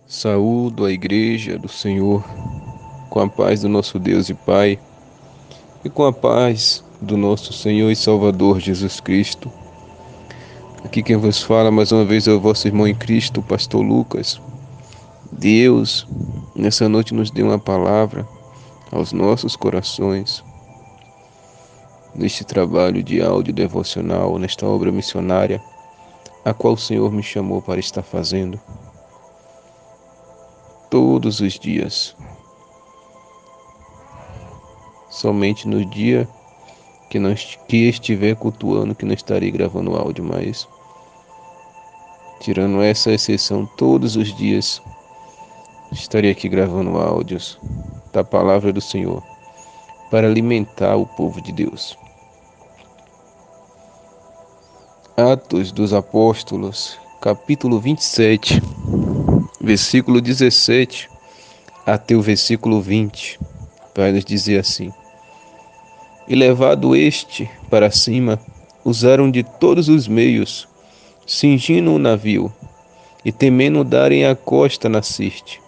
Saúdo a Igreja do Senhor com a paz do nosso Deus e Pai e com a paz do nosso Senhor e Salvador Jesus Cristo. Aqui quem vos fala mais uma vez é o vosso irmão em Cristo, Pastor Lucas. Deus, nessa noite nos deu uma palavra aos nossos corações, neste trabalho de áudio devocional, nesta obra missionária, a qual o Senhor me chamou para estar fazendo todos os dias. Somente no dia que estiver cultuando que não estarei gravando áudio, mas tirando essa exceção, todos os dias estarei aqui gravando áudios da palavra do Senhor para alimentar o povo de Deus. Atos dos Apóstolos, capítulo 27, versículo 17 até o versículo 20, vai nos dizer assim: E levado este para cima, usaram de todos os meios, cingindo o navio, e temendo darem a costa na Sirte,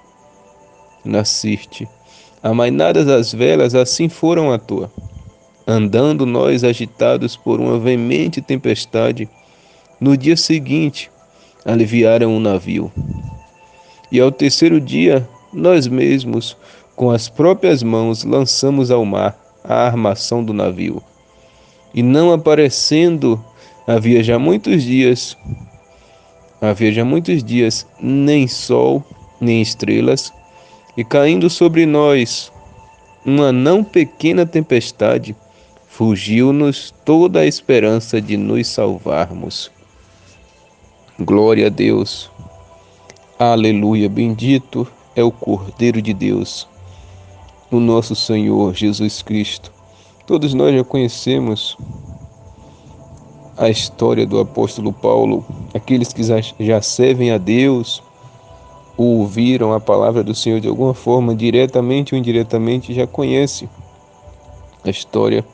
amainadas as velas, assim foram à toa. Andando nós agitados por uma veemente tempestade, no dia seguinte aliviaram o navio. E ao terceiro dia, nós mesmos, com as próprias mãos, lançamos ao mar a armação do navio. E não aparecendo, havia já muitos dias, nem sol, nem estrelas, e caindo sobre nós uma não pequena tempestade, fugiu-nos toda a esperança de nos salvarmos. Glória a Deus. Aleluia. Bendito é o Cordeiro de Deus, o nosso Senhor Jesus Cristo. Todos nós já conhecemos a história do apóstolo Paulo. Aqueles que já servem a Deus, ou ouviram a palavra do Senhor de alguma forma, diretamente ou indiretamente, já conhecem a história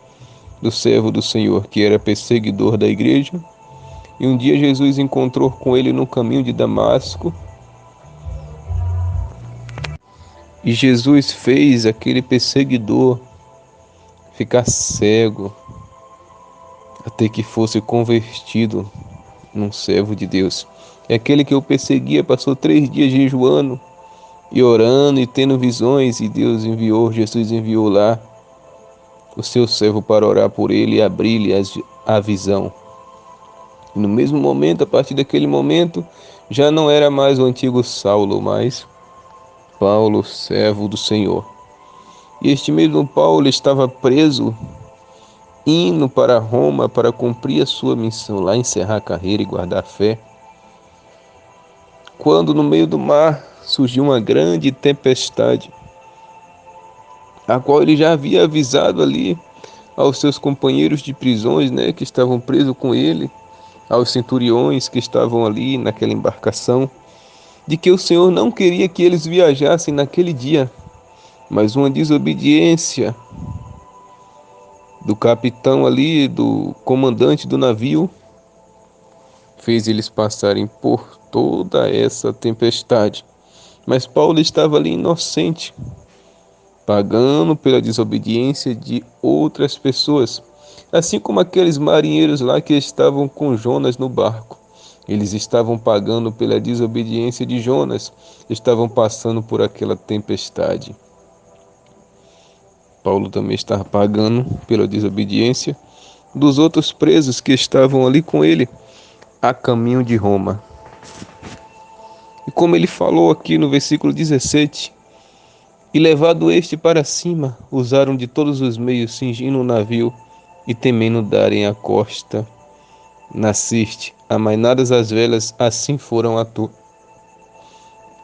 do servo do Senhor, que era perseguidor da igreja. E um dia Jesus encontrou com ele no caminho de Damasco. E Jesus fez aquele perseguidor ficar cego, até que fosse convertido num servo de Deus. E aquele que o perseguia passou 3 dias jejuando e orando e tendo visões, e Jesus enviou lá o seu servo para orar por ele e abrir-lhe a visão. E no mesmo momento, a partir daquele momento, já não era mais o antigo Saulo, mas Paulo, servo do Senhor. E este mesmo Paulo estava preso, indo para Roma para cumprir a sua missão, lá encerrar a carreira e guardar a fé, quando no meio do mar surgiu uma grande tempestade, a qual ele já havia avisado ali aos seus companheiros de prisões, que estavam presos com ele, aos centuriões que estavam ali naquela embarcação, de que o Senhor não queria que eles viajassem naquele dia, mas uma desobediência do capitão ali, do comandante do navio, fez eles passarem por toda essa tempestade. Mas Paulo estava ali inocente, pagando pela desobediência de outras pessoas, assim como aqueles marinheiros lá que estavam com Jonas no barco. Eles estavam pagando pela desobediência de Jonas, estavam passando por aquela tempestade. Paulo também estava pagando pela desobediência dos outros presos que estavam ali com ele, a caminho de Roma. E como ele falou aqui no versículo 17, e levado este para cima, usaram de todos os meios, cingindo o navio e temendo darem a costa na Sirte, amainadas as velas, assim foram à toa.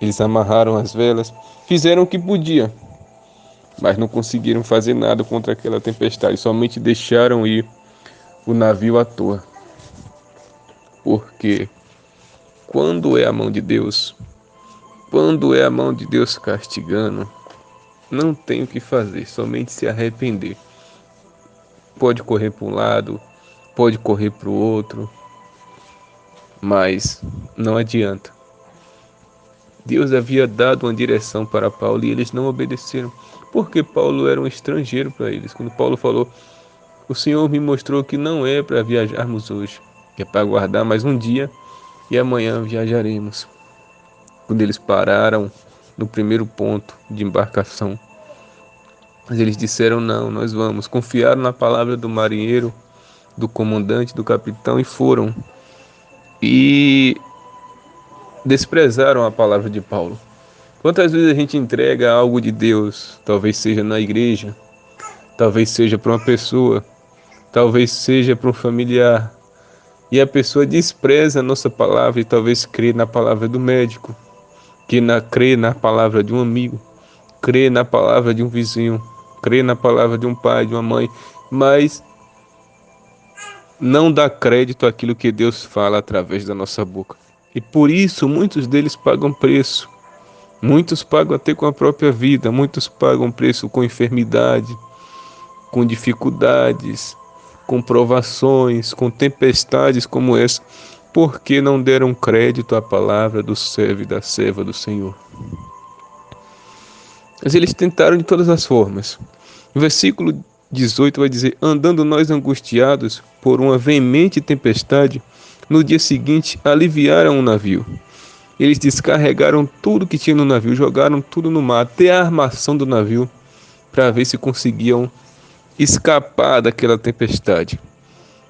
Eles amarraram as velas, fizeram o que podiam, mas não conseguiram fazer nada contra aquela tempestade, somente deixaram ir o navio à toa. Porque quando é a mão de Deus, quando é a mão de Deus castigando, não tem o que fazer, somente se arrepender. Pode correr para um lado, pode correr para o outro, mas não adianta. Deus havia dado uma direção para Paulo e eles não obedeceram, porque Paulo era um estrangeiro para eles. Quando Paulo falou, o Senhor me mostrou que não é para viajarmos hoje, que é para aguardar mais um dia e amanhã viajaremos. Quando eles pararam no primeiro ponto de embarcação, mas eles disseram não, nós vamos. Confiaram na palavra do marinheiro, do comandante, do capitão e foram. E desprezaram a palavra de Paulo. Quantas vezes a gente entrega algo de Deus, talvez seja na igreja, talvez seja para uma pessoa, talvez seja para um familiar, e a pessoa despreza a nossa palavra e talvez crê na palavra do médico, crê na palavra de um amigo, crê na palavra de um vizinho, crê na palavra de um pai, de uma mãe, mas não dá crédito àquilo que Deus fala através da nossa boca. E por isso muitos deles pagam preço. Muitos pagam até com a própria vida, muitos pagam preço com enfermidade, com dificuldades, com provações, com tempestades como essa, porque não deram crédito à palavra do servo e da serva do Senhor. Mas eles tentaram de todas as formas. O versículo 18 vai dizer: andando nós angustiados por uma veemente tempestade, no dia seguinte aliviaram o navio. Eles descarregaram tudo que tinha no navio, jogaram tudo no mar, até a armação do navio, para ver se conseguiam escapar daquela tempestade.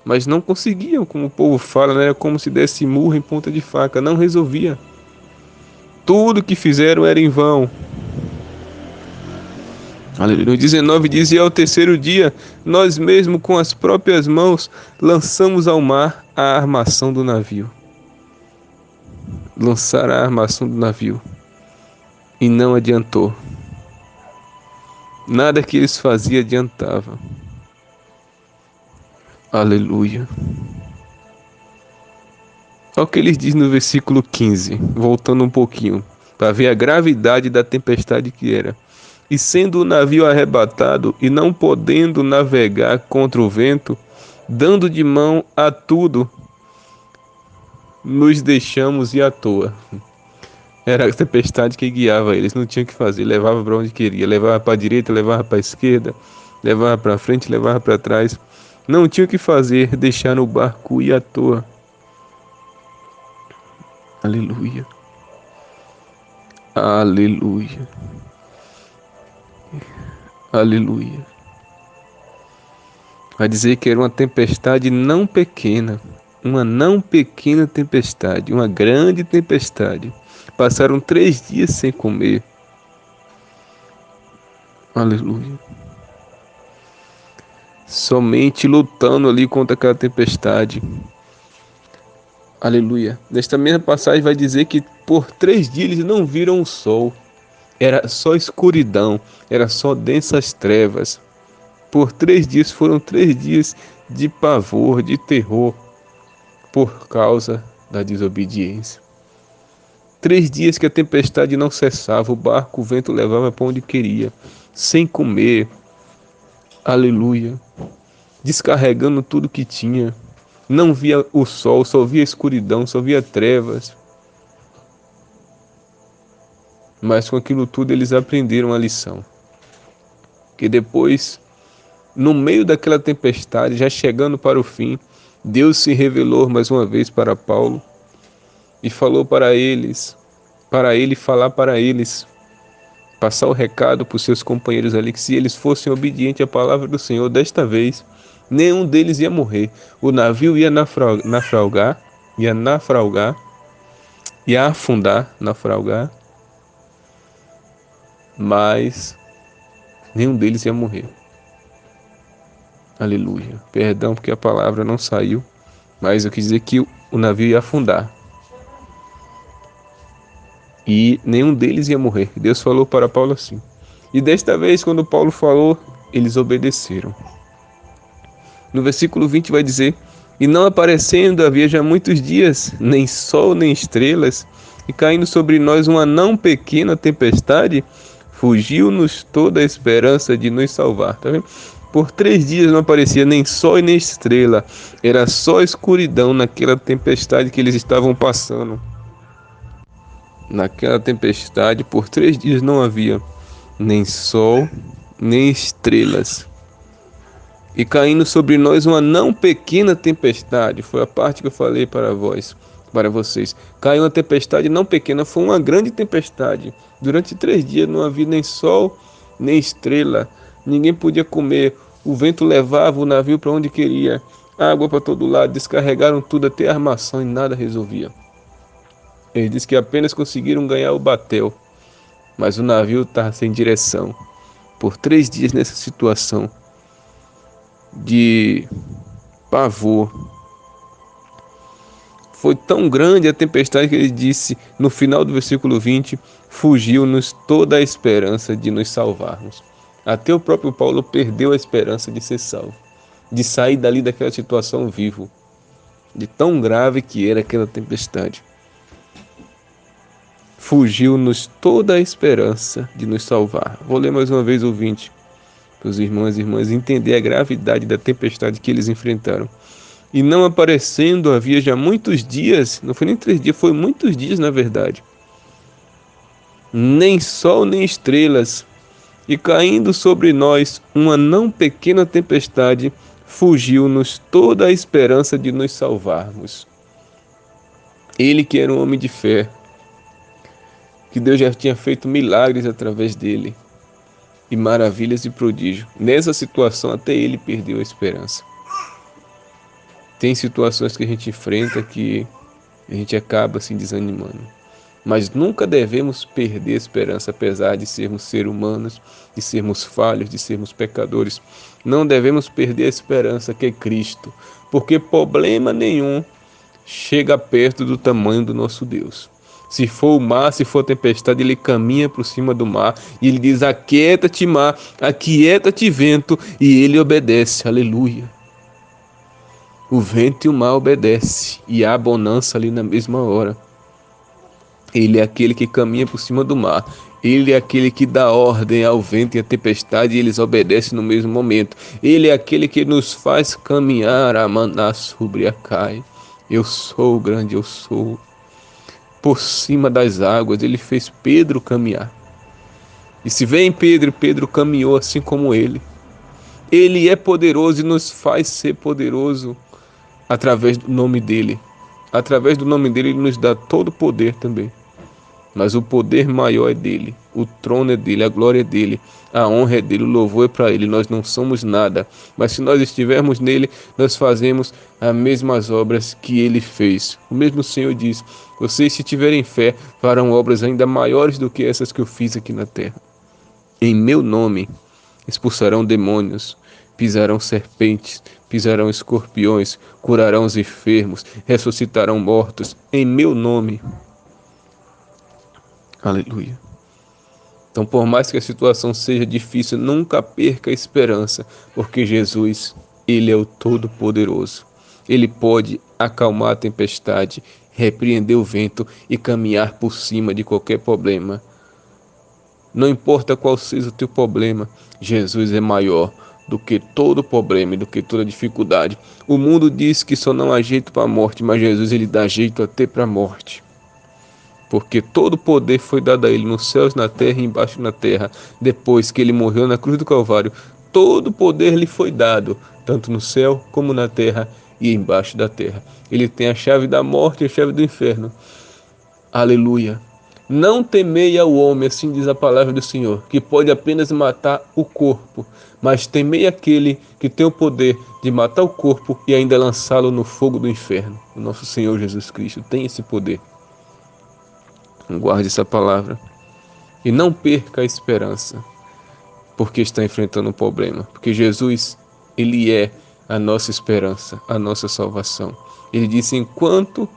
Mas não conseguiam, como o povo fala, né? Era como se desse murro em ponta de faca, não resolvia. Tudo que fizeram era em vão. Aleluia. 19 diz: e ao terceiro dia, nós mesmo com as próprias mãos lançamos ao mar a armação do navio. Lançaram a armação do navio e não adiantou. Nada que eles faziam adiantava. Aleluia. Olha o que eles dizem no versículo 15, voltando um pouquinho, para ver a gravidade da tempestade que era. E sendo o navio arrebatado e não podendo navegar contra o vento, dando de mão a tudo, nos deixamos ir à toa. Era a tempestade que guiava eles, não tinha o que fazer, levava para onde queria, levava para a direita, levava para a esquerda, levava para frente, levava para trás. Não tinha o que fazer, deixar o barco ir à toa. Aleluia. Aleluia. Aleluia. Vai dizer que era uma tempestade não pequena, uma não pequena tempestade, uma grande tempestade. Passaram 3 dias sem comer. Aleluia. Somente lutando ali contra aquela tempestade. Aleluia. Nesta mesma passagem vai dizer que por 3 dias eles não viram o sol. Era só escuridão, era só densas trevas. Por 3 dias foram 3 dias de pavor, de terror, por causa da desobediência. 3 dias que a tempestade não cessava, o barco, o vento levava para onde queria, sem comer. Aleluia. Descarregando tudo que tinha. Não via o sol, só via escuridão, só via trevas. Mas com aquilo tudo eles aprenderam a lição. Que depois, no meio daquela tempestade, já chegando para o fim, Deus se revelou mais uma vez para Paulo e falou para eles, para ele falar para eles, passar o recado para os seus companheiros ali, que se eles fossem obedientes à palavra do Senhor, desta vez, nenhum deles ia morrer. O navio ia naufragar, ia afundar, naufragar, mas nenhum deles ia morrer. Aleluia. Perdão porque a palavra não saiu, mas eu quis dizer que o navio ia afundar. E nenhum deles ia morrer. Deus falou para Paulo assim. E desta vez, quando Paulo falou, eles obedeceram. No versículo 20 vai dizer: e não aparecendo havia já muitos dias, nem sol nem estrelas, e caindo sobre nós uma não pequena tempestade, fugiu-nos toda a esperança de nos salvar. Tá vendo? Por 3 dias não aparecia nem sol e nem estrela. Era só escuridão naquela tempestade que eles estavam passando. Naquela tempestade, por 3 dias não havia nem sol, nem estrelas. E caindo sobre nós uma não pequena tempestade. Foi a parte que eu falei para vocês. Caiu uma tempestade não pequena, foi uma grande tempestade. Durante 3 dias não havia nem sol, nem estrela. Ninguém podia comer. O vento levava o navio para onde queria. Água para todo lado. Descarregaram tudo, até a armação, e nada resolvia. Eles dizem que apenas conseguiram ganhar o batel. Mas o navio estava sem direção. Por 3 dias nessa situação de pavor. Foi tão grande a tempestade que ele disse no final do versículo 20: fugiu-nos toda a esperança de nos salvarmos. Até o próprio Paulo perdeu a esperança de ser salvo, de sair dali daquela situação vivo, de tão grave que era aquela tempestade. Fugiu-nos toda a esperança de nos salvar. Vou ler mais uma vez o 20, para os irmãos e irmãs entender a gravidade da tempestade que eles enfrentaram. E não aparecendo havia já muitos dias, não foi nem 3 dias, foi muitos dias na verdade, nem sol nem estrelas, e caindo sobre nós uma não pequena tempestade, fugiu-nos toda a esperança de nos salvarmos. Ele que era um homem de fé, que Deus já tinha feito milagres através dele, e maravilhas e prodígios. Nessa situação até ele perdeu a esperança. Tem situações que a gente enfrenta que a gente acaba se desanimando. Mas nunca devemos perder a esperança, apesar de sermos seres humanos, de sermos falhos, de sermos pecadores. Não devemos perder a esperança que é Cristo, porque problema nenhum chega perto do tamanho do nosso Deus. Se for o mar, se for tempestade, ele caminha por cima do mar e ele diz: aquieta-te mar, aquieta-te vento, e ele obedece. Aleluia. O vento e o mar obedecem e há bonança ali na mesma hora. Ele é aquele que caminha por cima do mar. Ele é aquele que dá ordem ao vento e à tempestade e eles obedecem no mesmo momento. Ele é aquele que nos faz caminhar a maná sobre a cai. Eu sou o grande, eu sou. Por cima das águas, ele fez Pedro caminhar. E se vem Pedro, Pedro caminhou assim como ele. Ele é poderoso e nos faz ser poderoso através do nome dele. Através do nome dele, ele nos dá todo o poder também. Mas o poder maior é dele, o trono é dele, a glória é dele, a honra é dele, o louvor é para ele. Nós não somos nada, mas se nós estivermos nele, nós fazemos as mesmas obras que ele fez. O mesmo Senhor diz: vocês, se tiverem fé, farão obras ainda maiores do que essas que eu fiz aqui na terra. Em meu nome expulsarão demônios, pisarão serpentes, pisarão escorpiões, curarão os enfermos, ressuscitarão mortos. Em meu nome. Aleluia. Então, por mais que a situação seja difícil, nunca perca a esperança, porque Jesus, ele é o Todo-Poderoso. Ele pode acalmar a tempestade, repreender o vento e caminhar por cima de qualquer problema. Não importa qual seja o teu problema, Jesus é maior do que todo problema e do que toda dificuldade. O mundo diz que só não há jeito para a morte, mas Jesus, ele dá jeito até para a morte. Porque todo o poder foi dado a ele nos céus, na terra e embaixo na terra. Depois que ele morreu na cruz do Calvário, todo o poder lhe foi dado, tanto no céu como na terra e embaixo da terra. Ele tem a chave da morte e a chave do inferno. Aleluia. Não temei ao homem, assim diz a palavra do Senhor, que pode apenas matar o corpo, mas temei aquele que tem o poder de matar o corpo e ainda lançá-lo no fogo do inferno. O nosso Senhor Jesus Cristo tem esse poder. Guarde essa palavra e não perca a esperança, porque está enfrentando um problema, porque Jesus, ele é a nossa esperança, a nossa salvação. Ele disse: enquanto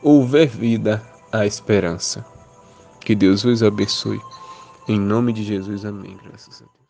houver vida, há esperança. Que Deus vos abençoe. Em nome de Jesus, amém. Graças a Deus.